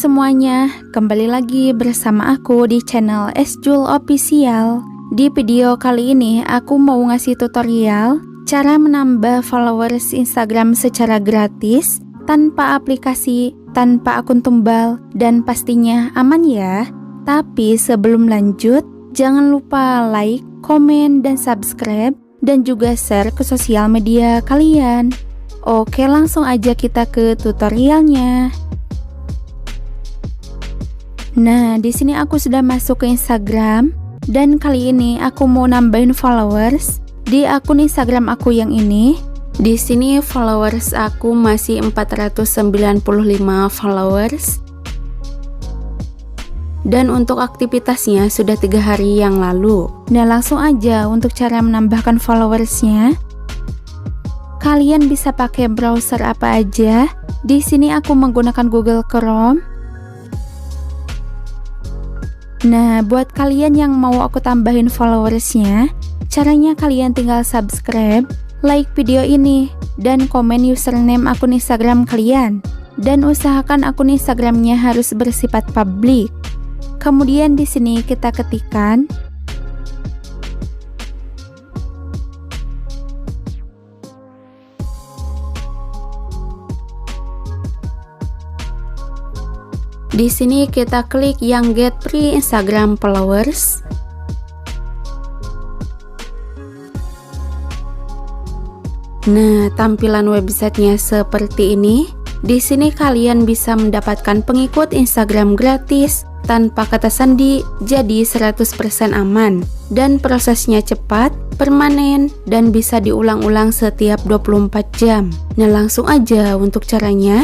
semuanya, kembali lagi bersama aku di channel Sjul Official. Di video kali ini aku mau ngasih tutorial cara menambah followers Instagram secara gratis, tanpa aplikasi, tanpa akun tumbal, dan pastinya aman ya. Tapi sebelum lanjut, jangan lupa like, komen, dan subscribe, dan juga share ke sosial media kalian. Oke, langsung aja kita ke tutorialnya. Nah, di sini aku sudah masuk ke Instagram dan kali ini aku mau nambahin followers di akun Instagram aku yang ini. Di sini followers aku masih 495 followers. Dan untuk aktivitasnya sudah 3 hari yang lalu. Nah, langsung aja untuk cara menambahkan followersnya. Kalian bisa pakai browser apa aja. Di sini aku menggunakan Google Chrome. Nah, buat kalian yang mau aku tambahin followersnya, caranya kalian tinggal subscribe, like video ini, dan komen username akun Instagram kalian. Dan usahakan akun Instagramnya harus bersifat publik. Kemudian di sini kita ketikkan di sini kita klik yang get free Instagram followers. Nah, tampilan websitenya seperti ini. Di sini kalian bisa mendapatkan pengikut Instagram gratis tanpa kata sandi, jadi 100% aman. Dan prosesnya cepat, permanen, dan bisa diulang-ulang setiap 24 jam. Nah, langsung aja untuk caranya.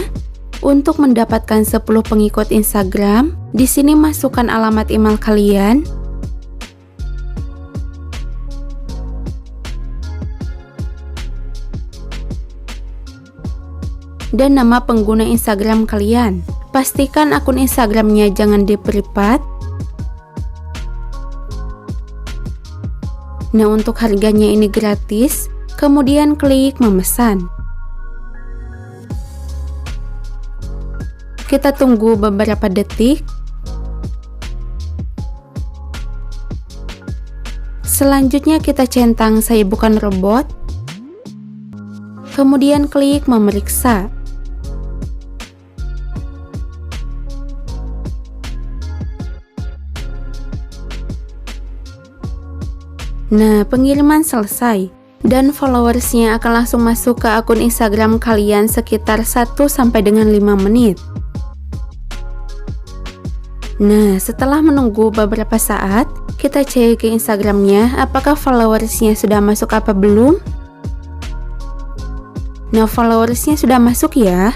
Untuk mendapatkan 10 pengikut Instagram, di sini masukkan alamat email kalian, dan nama pengguna Instagram kalian. Pastikan akun Instagramnya jangan di-privat. Nah, untuk harganya ini gratis. Kemudian klik memesan. Kita tunggu beberapa detik. Selanjutnya kita centang saya bukan robot. Kemudian klik memeriksa. Nah, pengiriman selesai. Dan followersnya akan langsung masuk ke akun Instagram kalian sekitar 1 sampai dengan 5 menit. Nah, setelah menunggu beberapa saat, kita cek ke Instagramnya apakah followersnya sudah masuk apa belum. Nah, followersnya sudah masuk ya.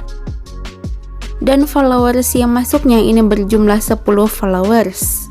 Dan followers yang masuknya ini berjumlah 10 followers.